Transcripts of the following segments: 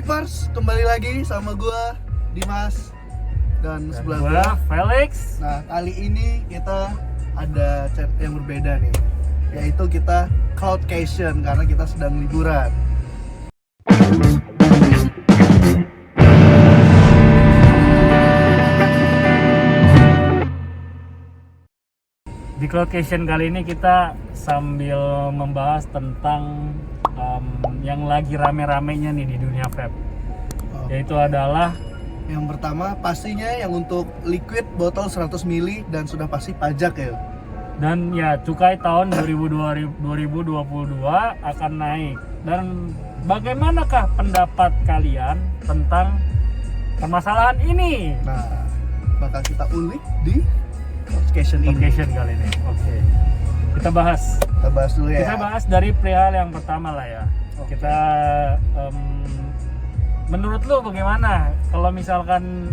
Sleepers, kembali lagi sama gua Dimas dan sebelah gua Felix. Nah, kali ini kita ada chat yang berbeda nih, yaitu kita cloudcation karena kita sedang liburan. Di Cloudcation kali ini kita sambil membahas tentang yang lagi rame-ramenya nih di dunia vape, yaitu adalah Yang pertama pastinya yang untuk liquid botol 100 ml dan sudah pasti pajak ya. dan ya cukai tahun 2022 akan naik. Dan bagaimanakah pendapat kalian tentang permasalahan ini? Nah, bakal kita ulik di cloudcation ini. Cloudcation kali ini. Oke. Kita bahas. Kita bahas dulu ya. Kita bahas dari perihal yang pertama lah ya. Oke. Kita menurut lu bagaimana kalau misalkan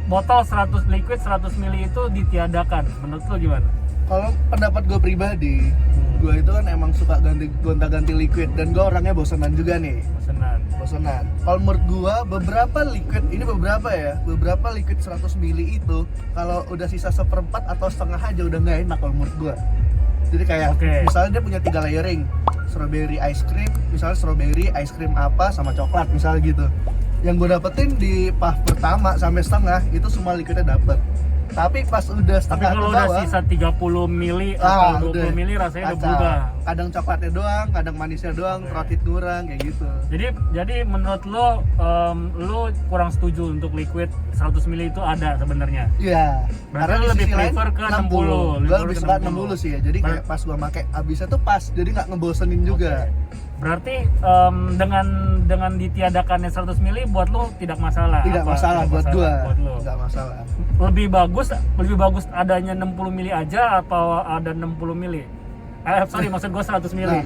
botol 100 liquid 100 ml itu ditiadakan? Menurut lu gimana? Kalau pendapat gue pribadi, gue itu kan emang suka gonta-ganti liquid dan gue orangnya bosenan juga nih. Bosenan. Kalau menurut gue beberapa liquid beberapa liquid 100 ml itu kalau udah sisa seperempat atau setengah aja udah nggak enak kalau menurut gue. Jadi kayak misalnya dia punya 3 layering, strawberry ice cream, misalnya strawberry ice cream apa sama coklat misalnya gitu. Yang gue dapetin di puff pertama sampai setengah itu semua liquidnya dapet. Tapi pas udah setengah ke kalau bawah, udah sisa 30 mili atau 20 mili rasanya udah berubah. Kadang coklatnya doang, kadang manisnya doang, roti kurang kayak gitu. Jadi menurut lo kurang setuju untuk liquid 100 mili itu ada sebenarnya? Iya. Karena lo lebih prefer ke 60. Gue lebih suka 60 sih ya. Jadi kayak pas gua make habisnya tuh pas, jadi nggak ngebosenin juga. Berarti dengan ditiadakannya 100 mili buat lo tidak masalah? Tidak masalah buat gua. Lo. Tidak masalah. Lebih bagus adanya 60 mili aja atau ada 60 mili? Maksud gua 100 mili.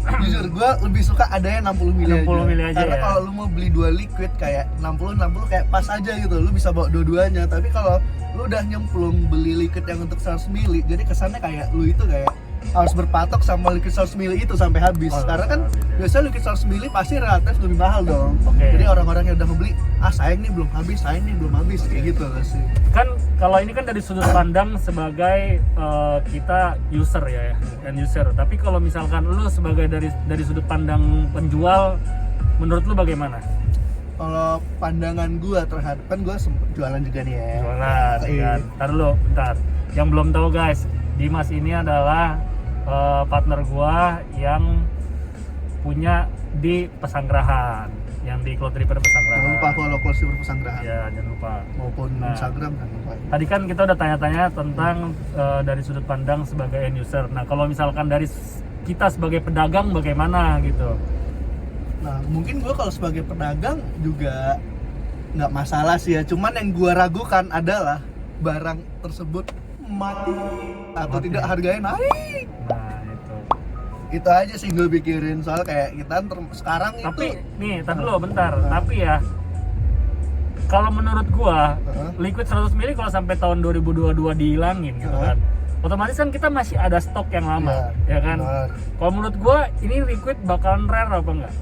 Nah, jujur gue lebih suka adanya 60 mili 60 mili aja. Karena ya? kalau lu mau beli 2 liquid kayak 60 kayak pas aja gitu. Lu bisa bawa dua-duanya. Tapi kalau lu udah nyemplung beli liquid yang untuk 100 mili, jadi kesannya kayak lu itu kayak harus berpatok sama liquid 100 ml itu sampai habis. Karena kan biasanya liquid 100 ml pasti relatif lebih mahal dong. Jadi orang-orang yang udah membeli, sayang nih belum habis kayak gitu sih. Kan kalau ini kan dari sudut pandang sebagai kita user ya, end user. Tapi kalau misalkan lu sebagai dari sudut pandang penjual, menurut lu bagaimana? Kalau pandangan gua terhadap, kan gua sempet jualan juga nih ya. Jualan, kan? Bentar. Yang belum tahu guys, Dimas ini adalah partner gua yang punya di Pesanggerahan, yang di Cloud Reaper Pesanggerahan. Jangan lupa follow Cloud Reaper Pesanggerahan. Ya, jangan lupa. Maupun Instagram jangan lupa. Tadi kan kita udah tanya-tanya tentang dari sudut pandang sebagai end user. Nah, kalau misalkan dari kita sebagai pedagang bagaimana gitu? Nah, mungkin gue kalau sebagai pedagang juga nggak masalah sih ya. Cuman yang gue ragukan adalah barang tersebut mati atau tidak harganya naik. Nah, itu aja sih gue pikirin, soal kayak kita sekarang tapi, itu. nih, tadi dulu bentar. Tapi ya, kalau menurut gua, liquid 100 ml kalau sampai tahun 2022 dihilangin gitu kan, otomatis kan kita masih ada stok yang lama, ya kan? Kalau menurut gua, ini liquid bakalan rare apa enggak?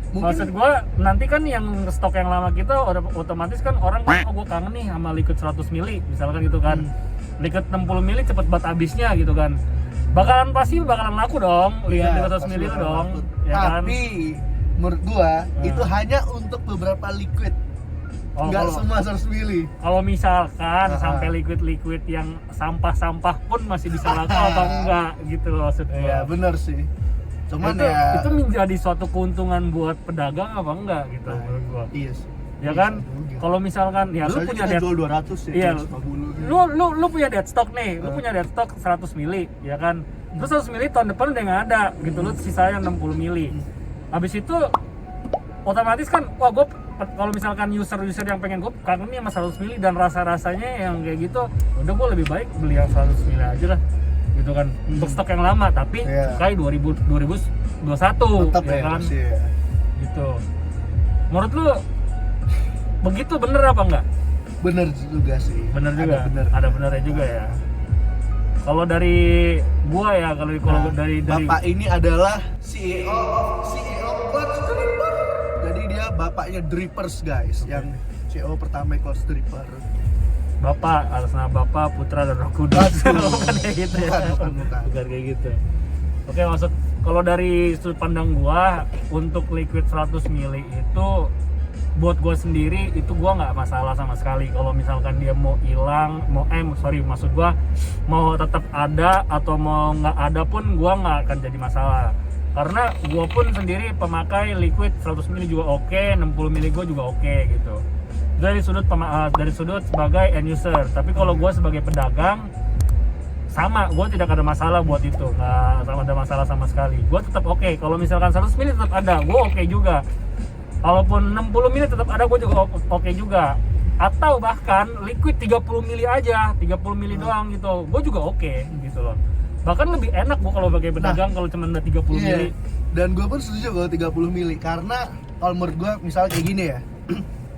Maksud gua, nanti kan yang stok yang lama kita otomatis kan orang kan, gua kangen nih sama liquid 100 ml misalkan gitu kan. Liquid 60 ml cepet banget habisnya gitu kan. Bakalan laku dong, liquid 100 ml itu dong, ya kan? Tapi menurut gua itu hanya untuk beberapa liquid. Enggak semua 100 ml. Kalau misalkan sampai liquid-liquid yang sampah-sampah pun masih bisa laku atau enggak gitu loh maksud gua. Iya, benar sih. Cuman itu menjadi suatu keuntungan buat pedagang apa enggak gitu menurut gua. Iya sih. Ya kan? Kalau misalkan ya lu punya jual 200 ya. Iya, lu punya dead stock nih. Lu punya dead stock 100 mili, ya kan? Terus 100 mili tahun depan udah nggak ada gitu, lu sisanya 60 mili. Habis itu otomatis kan gue kalau misalkan user yang pengen gue kangen nih sama 100 mili dan rasa-rasanya yang kayak gitu, udah gue lebih baik beli yang 100 mili aja lah. Gitu kan. Untuk stok yang lama tapi cukai 2021 tetap ya kan? Ya. Gitu. Menurut lu begitu bener apa enggak? Bener juga sih. Bener juga. Ada benernya juga ya. Kalau dari gua ya, kalau dari Bapak ini adalah CEO Cloud Reaper. Jadi dia bapaknya drippers guys, yang CEO pertama Equals Dripper. Bapak, atas nama Bapak, Putra dan Roh Kudus. Bukan kayak gitu ya. Bukan. Bukan kayak gitu. Oke, maksud kalau dari sudut pandang gua untuk liquid 100 ml itu buat gua sendiri itu gua nggak masalah sama sekali. Kalau misalkan dia mau hilang, maksud gua mau tetap ada atau mau nggak ada pun gua nggak akan jadi masalah. Karena gua pun sendiri pemakai liquid 100 ml juga oke, 60 ml gua juga oke gitu. Dari sudut sebagai end user. Tapi kalau gue sebagai pedagang sama, gue tidak ada masalah buat itu, nggak ada masalah sama sekali. Gue tetap oke. Kalau misalkan 100 ml tetap ada, gue oke juga. Kalaupun 60 ml tetap ada, gue juga oke juga. Atau bahkan liquid 30 ml aja, 30 ml doang gitu, gue juga oke gitu loh. Bahkan lebih enak gue kalau sebagai pedagang kalau cuma ada 30 ml. Dan gue pun setuju kalau 30 ml karena kalau menurut gue misalnya kayak gini ya.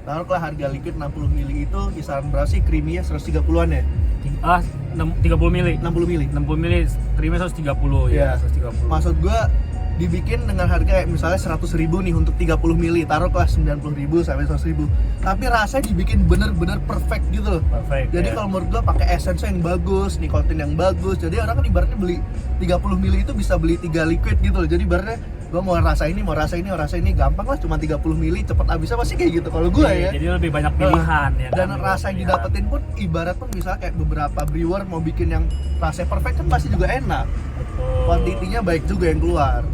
Taruhlah harga liquid 60 ml itu kisaran berapa sih? Creamy-nya 130-an ya? 30 ml. 60 ml. 60 ml, creamy 130 ya. 130. Maksud gua dibikin dengan harga misalnya 100.000 nih untuk 30 ml, taruhlah 90.000 sampai 100.000. Tapi rasanya dibikin bener-bener perfect gitu loh. Perfect. Jadi kalau menurut gua pakai essence yang bagus, nikotin yang bagus. Jadi orang kan ibaratnya beli 30 ml itu bisa beli 3 liquid gitu loh. Jadi ibaratnya gua mau rasa ini gampang lah, cuma 30 ml cepet habisnya, pasti kayak gitu kalau gua ya. Jadi lebih banyak pilihan ya. Dan rasa yang didapetin pun ibarat pun misalnya kayak beberapa brewer mau bikin yang rasanya perfect kan pasti juga enak. Kuantitinya baik juga yang keluar.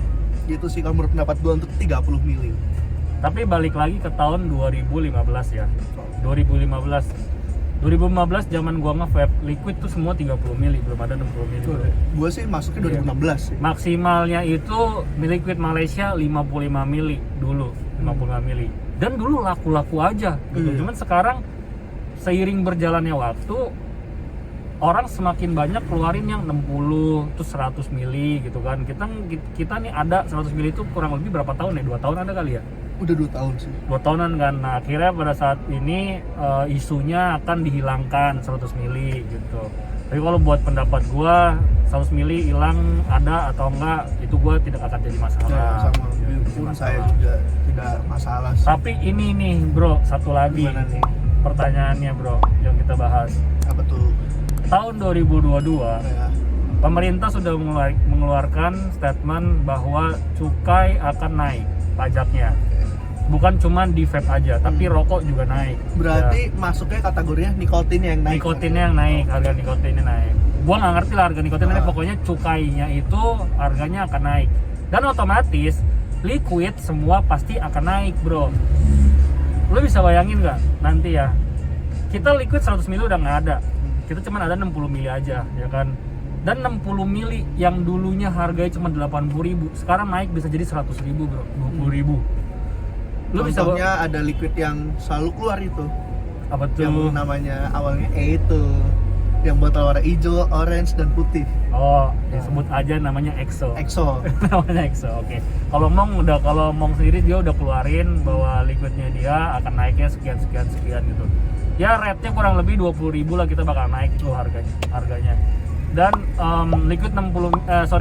Gitu sih kalau menurut pendapat gua untuk 30 ml. Tapi balik lagi ke tahun 2015 ya. 2015 zaman gua nge-vape liquid tuh semua 30 ml, belum ada 60 ml. Gua sih masuknya 2016 sih. Maksimalnya itu liquid Malaysia 55 ml dulu, 55 ml. Dan dulu laku-laku aja gitu. Cuman sekarang seiring berjalannya waktu orang semakin banyak keluarin yang 60 terus 100 ml gitu kan. Kita nih ada 100 ml itu kurang lebih berapa tahun ya? 2 tahun ada kali ya? Udah 2 tahun sih. 2 tahunan kan. Nah, akhirnya pada saat ini isunya akan dihilangkan 100 ml gitu. Tapi kalau buat pendapat gua 100 ml hilang ada atau enggak itu gua tidak akan jadi masalah. Ya, sama pun saya juga tidak masalah sih. Tapi ini nih, Bro, satu lagi. Gimana nih? Pertanyaannya, Bro, yang kita bahas. Apa tuh? Tahun 2022 Ya. pemerintah sudah mengeluarkan statement bahwa cukai akan naik pajaknya. Bukan cuma di vape aja, tapi rokok juga naik. Berarti masuknya kategorinya nikotin yang naik. Nikotinnya yang naik, harga nikotinnya naik. Gua nggak ngerti lah harga nikotinnya naik, pokoknya cukainya itu harganya akan naik. Dan otomatis liquid semua pasti akan naik, Bro. Lo bisa bayangin nggak nanti ya? Kita liquid 100 ml udah nggak ada. Kita cuma ada 60 ml aja, ya kan? Dan 60 ml yang dulunya harganya cuma 80.000, sekarang naik bisa jadi 100.000, Bro. 20.000. Lu Contohnya ada liquid yang selalu keluar itu. Apa tuh? Yang namanya awalnya E itu. Yang botol warna hijau, orange, dan putih. Oh, disebut aja namanya EXO. EXO. Namanya EXO, oke. Kalau Mong sendiri dia udah keluarin bahwa liquidnya dia akan naiknya sekian gitu. Ya rate-nya kurang lebih 20.000 lah, kita bakal naik itu harganya. Dan liquid 100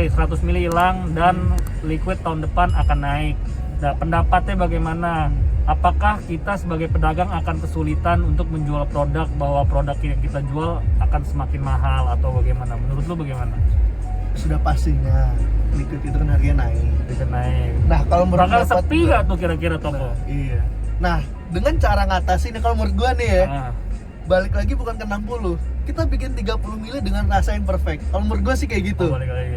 ml hilang dan liquid tahun depan akan naik. Nah, pendapatnya bagaimana? Apakah kita sebagai pedagang akan kesulitan untuk menjual produk, bahwa produk yang kita jual akan semakin mahal atau bagaimana? Menurut lu bagaimana? Sudah pastinya liquid itu kan harganya naik. Nah, kalau menurut bakal sepi nggak tuh kira-kira toko? Iya. Nah, dengan cara ngatasin kalau menurut gua nih ya, balik lagi bukan ke 60. Kita bikin 30 ml dengan rasa yang perfect. Kalau menurut gua sih kayak gitu.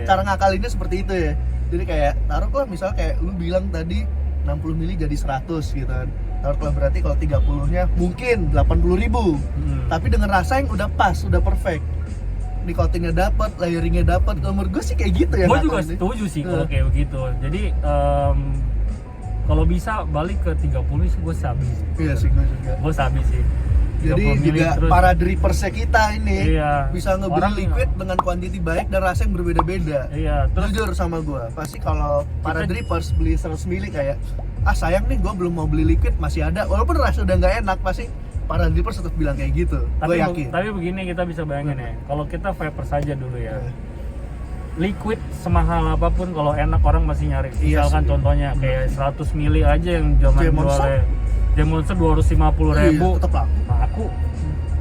Cara ngakalinnya seperti itu ya. Jadi kayak taruhlah misalnya kayak lu bilang tadi 60 ml jadi 100 gitu kan. Taruhlah berarti kalau 30-nya mungkin 80.000. Tapi dengan rasa yang udah pas, udah perfect. Nikotinnya dapat, layeringnya dapat. Kalau menurut gue sih kayak gitu ya. Gue juga setuju sih kalau kayak begitu. Jadi kalau bisa balik ke 30 sih gue sabi sih. Iya sih, gue juga. Gue sabi sih. Jadi juga terus, para drippersnya kita ini bisa ngebeli orang liquid dengan kuantiti baik dan rasa yang berbeda-beda. Iya, terus jujur sama gue, pasti kalau para drippers beli 100 ml kayak sayang nih gue belum mau beli liquid, masih ada, walaupun rasa udah nggak enak, pasti para drippers tetap bilang kayak gitu. Gue yakin. Tapi begini kita bisa bayangin ya, kalau kita vapor saja dulu ya, liquid semahal apapun kalau enak orang masih nyari. Misalkan contohnya kayak 100 mili aja yang zaman jualnya J-Monster 250.000 tetap laku.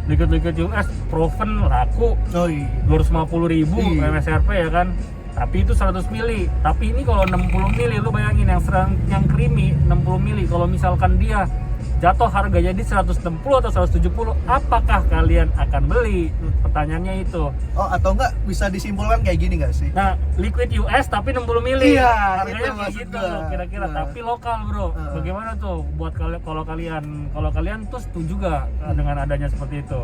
Liquid US proven laku. 250.000 MSRP ya kan. Tapi itu 100 mili. Tapi ini kalau 60 mili lu bayangin yang creamy 60 mili kalau misalkan dia jatuh harga jadi 160 atau 170, apakah kalian akan beli? Pertanyaannya itu. Oh, atau enggak bisa disimpulkan kayak gini nggak sih? Nah, liquid US tapi 60 mili. Iya, harganya kayak gitu kira-kira. Tapi lokal, Bro. Bagaimana tuh buat kalau kalian tuh setuju gak dengan adanya seperti itu?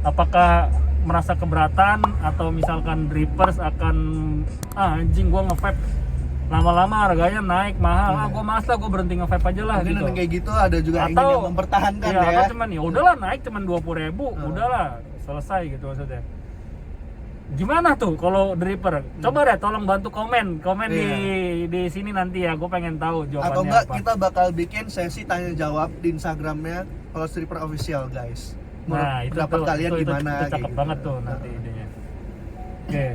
Apakah merasa keberatan atau misalkan drippers akan anjing gua nge-vape lama-lama harganya naik mahal, gua malas lah, gua berhenti nge-vape aja lah. Mungkin gitu. Kayak gitu ada juga yang ingin mempertahankan ya. Atau cuman ya udahlah naik cuman 20.000, udahlah selesai gitu maksudnya. Gimana tuh kalau dripper? Coba deh tolong bantu komen di sini nanti ya, gue pengen tahu jawabannya. Atau enggak apa. kita bakal bikin sesi tanya jawab di Instagramnya Kalau Stripper Official, guys. Nah, itu pendapat kalian itu gimana? Itu cakep gitu. banget tuh nanti idenya. Oke.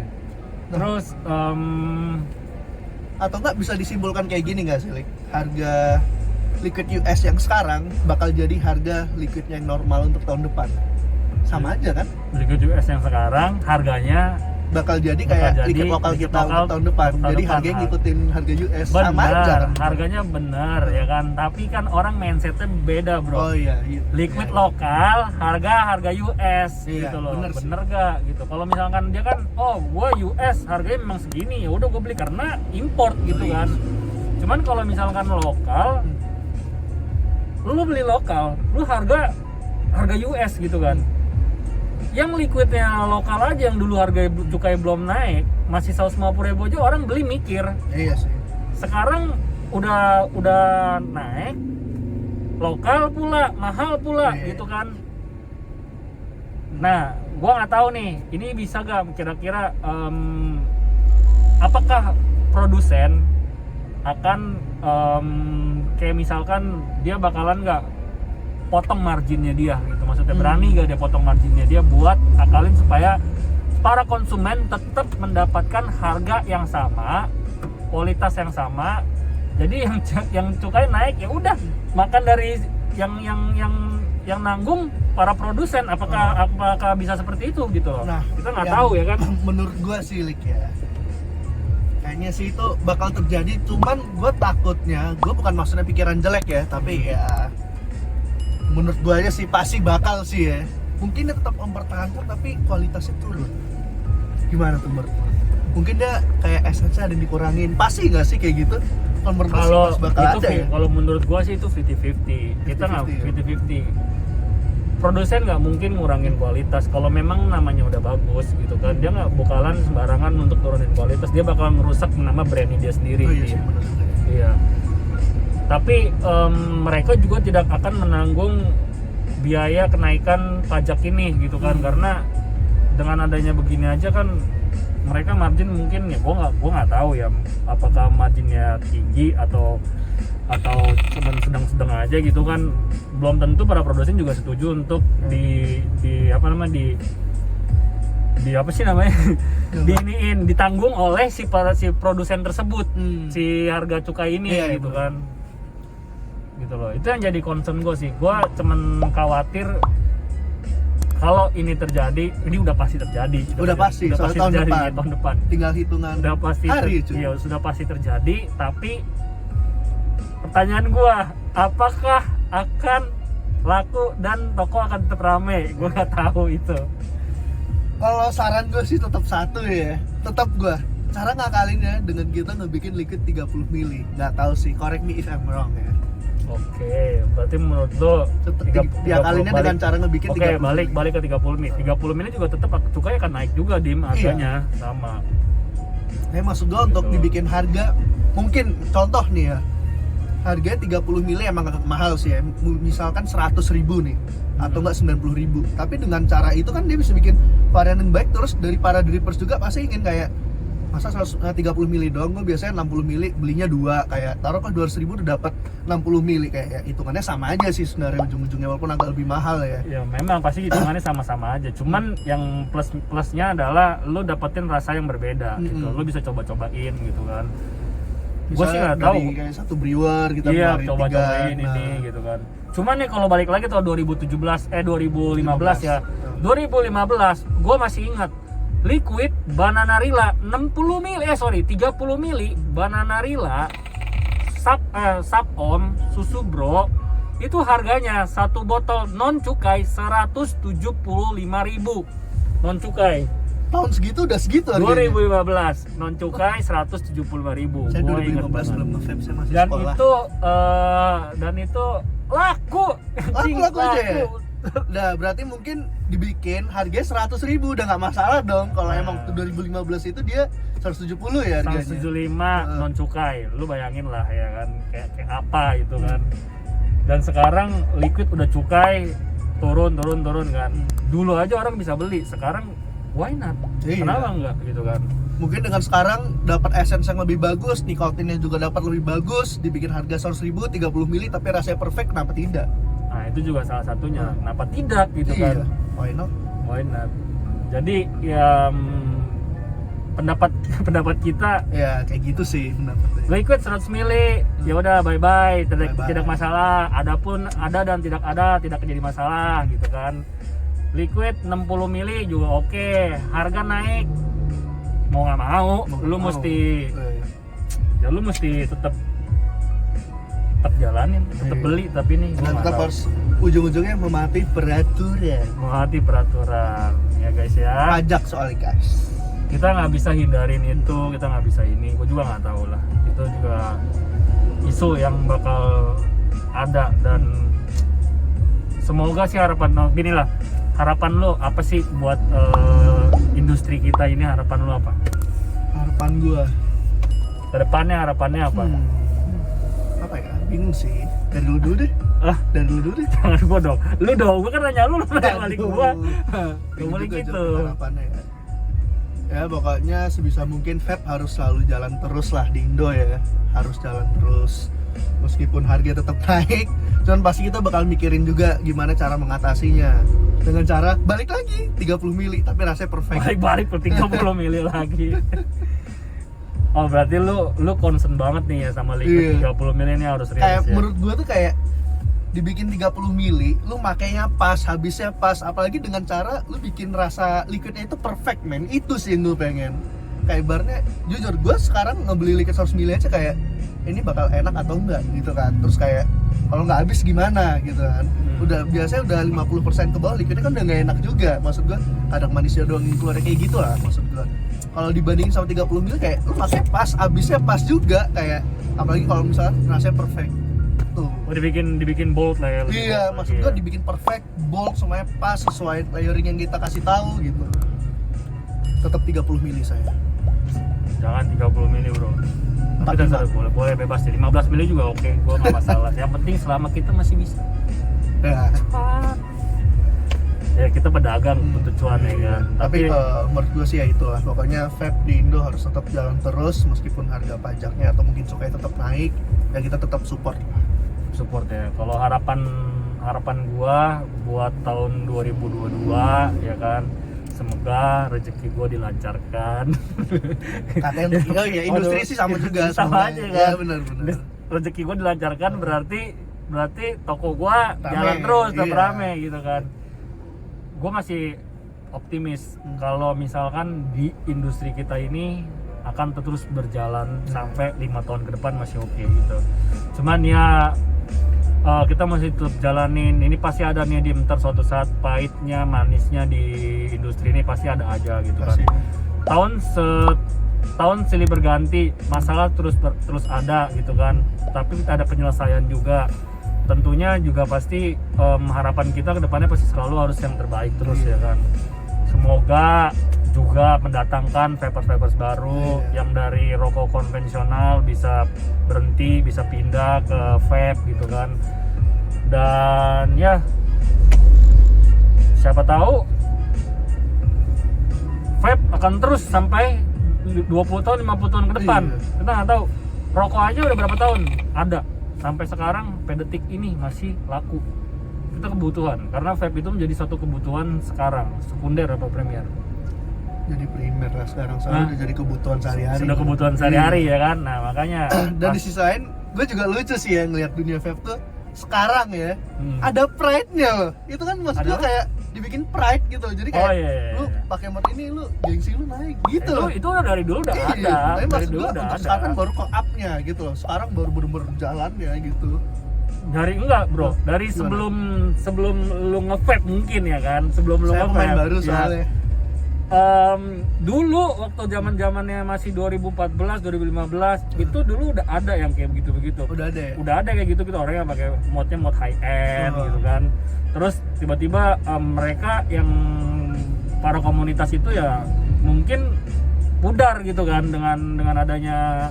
Terus atau enggak bisa disimpulkan kayak gini nggak sih, Lik? Harga liquid US yang sekarang bakal jadi harga liquid yang normal untuk tahun depan. Sama aja kan? liquid US yang sekarang harganya bakal jadi kayak liquid lokal kita untuk tahun depan. Jadi harganya ngikutin harga US. Benar, sama aja kan? harganya benar ya kan. Tapi kan orang mindsetnya beda, Bro. Oh iya. Liquid lokal, harga US Iya, gitu loh. bener Gak gitu. Kalau misalkan dia kan, oh gua US harganya memang segini, ya udah gua beli karena import gitu kan. Cuman kalau misalkan lokal, lu beli lokal, lu harga US gitu kan. Yang liquidnya lokal aja yang dulu harga cukai belum naik, masih 150.000 aja orang beli mikir. Iya sih. Sekarang udah naik, lokal pula, mahal pula gitu kan. Nah, gua nggak tahu nih, ini bisa gak kira-kira apakah produsen akan kayak misalkan dia bakalan nggak potong marginnya dia gitu, maksudnya berani gak dia potong marginnya dia buat akalin supaya para konsumen tetap mendapatkan harga yang sama, kualitas yang sama. Jadi yang cukai naik ya udah makan dari yang nanggung para produsen. Apakah bisa seperti itu gitu loh? Nah, kita nggak tahu ya kan. Menurut gua sih, Lik, ya kayaknya sih itu bakal terjadi. Cuman gua takutnya, gua bukan maksudnya pikiran jelek ya, tapi ya menurut gue aja sih pasti bakal sih ya. Mungkin dia tetap mempertahankan tapi kualitasnya turun. Gimana tuh menurut lo? Mungkin dia kayak SHC ada yang dikurangin. Pasti nggak sih kayak gitu? Kalau menurut gue sih pasti bakal ada ya. Kalau menurut gue sih itu 50-50. Kita nggak 50-50. Produsen nggak mungkin ngurangin kualitas. Kalau memang namanya udah bagus gitu kan, dia nggak bakalan sembarangan untuk turunin kualitas. Dia bakalan merusak nama brandnya dia sendiri. Oh iya sih, bener. Iya. Tapi mereka juga tidak akan menanggung biaya kenaikan pajak ini gitu kan, karena dengan adanya begini aja kan mereka margin mungkin ya gua nggak tahu ya apakah marginnya tinggi atau sedang-sedang aja gitu kan. Belum tentu para produsen juga setuju untuk di apa sih namanya ditanggung oleh si produsen tersebut si harga cukai ini gitu kan. Gitu loh. Itu yang jadi concern gue sih. Gue cuman khawatir kalau ini terjadi, ini udah pasti terjadi. Udah pasti terjadi tahun depan. Tinggal hitungan udah pasti hari iya, sudah pasti terjadi. Tapi pertanyaan gue, apakah akan laku dan toko akan tetap rame? Gue nggak tahu itu. Kalau saran gue sih tetap satu ya. Tetap gue cara ngakalinnya dengan kita ngebikin liquid 30 mili. Nggak tahu sih, correct me if I'm wrong ya. Oke, berarti menurut lo diakalinnya dengan cara ngebikin 30 mili. balik ke 30 mili. 30 mili juga tetap cukai akan naik juga harganya sama. Maksud gue untuk dibikin harga, mungkin contoh nih ya, harganya 30 mili emang agak mahal sih ya. Misalkan 100.000 nih atau enggak 90.000. Tapi dengan cara itu kan dia bisa bikin varian yang baik. Terus dari para drippers juga pasti ingin kayak masa 30 mili doang, gue biasanya 60 mili belinya 2, kayak taruh kan 200.000 udah dapat 60 mili, kayak ya, hitungannya sama aja sih sebenarnya ujung-ujungnya, walaupun agak lebih mahal ya. Ya memang pasti hitungannya sama-sama aja, cuman yang plusnya adalah lu dapetin rasa yang berbeda gitu, lu bisa coba-cobain gitu kan. Gue sih nggak tahu, kayak satu brewer kita iya kemarin coba-cobain ini gitu kan. Cuman nih kalau balik lagi tahun 2015 ya, 2015 gue masih ingat liquid Bananarilla 30 mili Bananarilla sub om susu bro, itu harganya satu botol non cukai 175.000 non cukai. Tahun segitu udah segitu harganya. 2015 non cukai 175.000. Saya 2015 belum nge-vape, saya masih dan sekolah. itu laku aja ya. Nah berarti mungkin dibikin harganya 100.000 udah nggak masalah dong. Kalau emang 2015 itu dia 170 ya harganya. 175 non cukai, lu bayangin lah ya kan, kayak apa itu kan. Dan sekarang liquid udah cukai turun kan. Dulu aja orang bisa beli, sekarang why not? Iya. Kenapa enggak gitu kan? Mungkin dengan sekarang dapat essence yang lebih bagus, nikotinnya juga dapat lebih bagus, dibikin harga 100.000 30 mili tapi rasanya perfect, kenapa tidak? Nah itu juga salah satunya, kenapa tidak gitu kan? Why not? Why not? Jadi ya pendapat kita ya kayak gitu sih pendapatnya. Liquid 100 mili ya udah bye, tidak masalah. Adapun ada dan tidak jadi masalah gitu kan. Liquid 60 mili juga oke. Harga naik mau nggak mau, lu mesti tetap jalanin, tetap beli, tapi nih dan tetap harus ujung-ujungnya mematuhi peraturan ya guys ya. Pajak soalnya guys, kita nggak bisa hindarin itu, kita nggak bisa ini, gue juga nggak tahu lah, itu juga isu yang bakal ada. Dan semoga sih harapan lo apa sih buat industri kita ini, harapan lo apa? Harapan gua kedepannya harapannya apa? Apa ya, bingung sih. Dari lu dulu deh. Jangan gua dong, gua kan nanya lu nanya balik gua. Gak boleh gitu. Harapannya ya pokoknya sebisa mungkin vape harus selalu jalan terus lah di Indo ya, harus jalan terus meskipun harga tetap naik. Cuman pasti kita bakal mikirin juga gimana cara mengatasinya, dengan cara balik lagi 30 mili tapi rasanya perfect. Balik per 30 mili lagi. Oh berarti lu concern banget nih ya sama liquid 30 mili ini harus realistis. Kayak menurut gua tuh kayak dibikin 30 mili, lu makainya pas, habisnya pas, apalagi dengan cara lu bikin rasa liquidnya itu perfect men. Itu sih yang gue pengen. Kayak ibaratnya, jujur gue sekarang ngebeli liquid 100 mili aja kayak ini bakal enak atau enggak gitu kan. Terus kayak kalau nggak habis gimana gitu kan. Biasanya udah 50% ke bawah liquidnya kan udah nggak enak juga. Maksud gue kadang manisnya doang yang keluar kayak gitu lah maksud gue. Kalau dibandingin sama 30 mili kayak lu makanya pas, habisnya pas juga, kayak apalagi kalau misalnya rasanya perfect. Tuh. Oh, dibikin bold lah ya. Iya, maksud gua dibikin perfect, bold, semuanya pas sesuai layering yang kita kasih tahu gitu. Tetap 30 mili saya. Jangan 30 mili bro. Tapi kan boleh bebas sih. 15 mili juga oke, gua nggak masalah. Yang penting selama kita masih bisa. Ya. Ya kita pedagang untuk cuan ya kan. Tapi menurut gua sih ya itulah. Pokoknya vape di Indo harus tetap jalan terus meskipun harga pajaknya atau mungkin cukai tetap naik, ya kita tetap support ya. Kalau harapan gua buat tahun 2022 ya kan, semoga rezeki gua dilancarkan. Katanya ya industri sih sama juga sama aja kan. Ya benar. Rezeki gua dilancarkan berarti toko gua jalan terus, tetap rame gitu kan. Gua masih optimis kalau misalkan di industri kita ini akan terus berjalan sampai 5 tahun ke depan masih oke gitu. Cuman ya kita masih tetap jalanin, ini pasti ada nih ntar suatu saat pahitnya manisnya di industri ini pasti ada aja gitu kan. Tahun silih berganti, masalah terus ada gitu kan, tapi kita ada penyelesaian juga. Tentunya juga pasti harapan kita ke depannya pasti selalu harus yang terbaik terus ya kan. Semoga juga mendatangkan vapers baru yang dari rokok konvensional bisa berhenti, bisa pindah ke vape gitu kan. Dan ya siapa tahu vape akan terus sampai 20 tahun, 50 tahun ke depan. Iya. Kita nggak tahu. Rokok aja udah berapa tahun ada. Sampai sekarang sampai detik ini masih laku. Itu kebutuhan. Karena vape itu menjadi suatu kebutuhan sekarang, sekunder atau premier. Jadi primer lah sekarang, soalnya udah jadi kebutuhan sehari-hari. Sudah kebutuhan sehari-hari ya kan. Nah, makanya Dan di sisi lain, gue juga lucu sih ya ngeliat dunia vape tuh sekarang ya. Ada pride-nya loh. Itu kan maksud gue kayak dibikin pride gitu. Jadi kayak lu pakai mod ini lu gengsi lu naik gitu loh. Itu udah dari dulu udah ada. Tapi Dari maksud dulu gue udah untuk ada. sekarang baru up-nya gitu loh. Sekarang baru bener-bener jalannya gitu. Dari enggak bro, dari sebelum lu nge-vape mungkin ya kan, sebelum lu Saya nge-vape pemain baru ya. soalnya. Dulu waktu zaman-zamannya masih 2014, 2015 itu dulu udah ada yang kayak begitu-begitu. Udah ada ya? Udah ada kayak gitu orang yang pakai modnya mod high end gitu kan. Terus tiba-tiba mereka yang para komunitas itu ya mungkin pudar gitu kan dengan adanya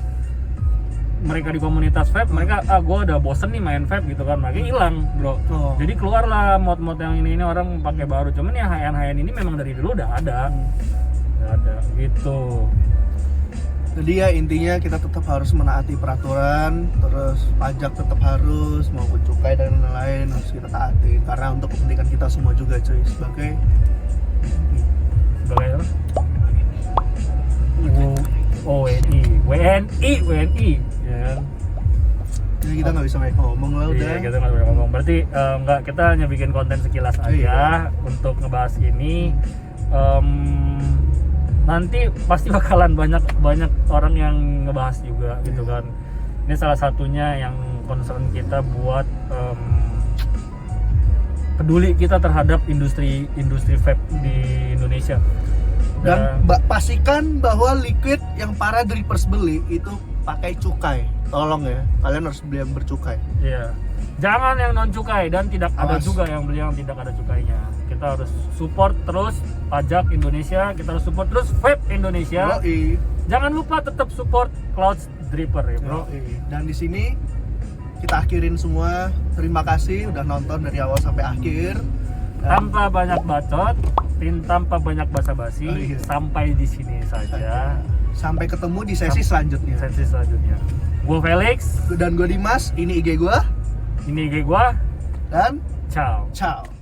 mereka di komunitas vape, mereka gue udah bosen nih main vape gitu kan, makanya hilang bro. Jadi keluarlah mod-mod yang ini orang pakai baru, cuman ya high-end ini memang dari dulu udah ada, gitu. Jadi ya intinya kita tetap harus menaati peraturan, terus pajak tetap harus, maupun cukai dan lain-lain harus kita taati karena untuk kepentingan kita semua juga cuy, sebagai WNI ya. Jadi kita nggak bisa banyak ngomong lah udah. Iya, kita nggak boleh ngomong. Berarti nggak, kita hanya bikin konten sekilas aja untuk ngebahas ini. Nanti pasti bakalan banyak orang yang ngebahas juga gitu kan. Ini salah satunya yang concern kita buat peduli kita terhadap industri vape di Indonesia. Dan pastikan bahwa liquid yang para drippers beli itu pakai cukai. Tolong ya, kalian harus beli yang bercukai. Iya. Jangan yang non cukai, dan tidak ada juga yang beli yang tidak ada cukainya. Kita harus support terus pajak Indonesia, kita harus support terus vape Indonesia. Yoi. Jangan lupa tetap support Clouds Dripper ya, bro. Yoi. Dan di sini kita akhirin semua. Terima kasih udah nonton dari awal sampai akhir. Tanpa banyak bacot, tanpa banyak basa-basi, sampai di sini saja. Sampai ketemu di sesi selanjutnya. Gue Felix Dan gue Dimas, ini IG gue. Ini IG gue. Dan Ciao. ciao.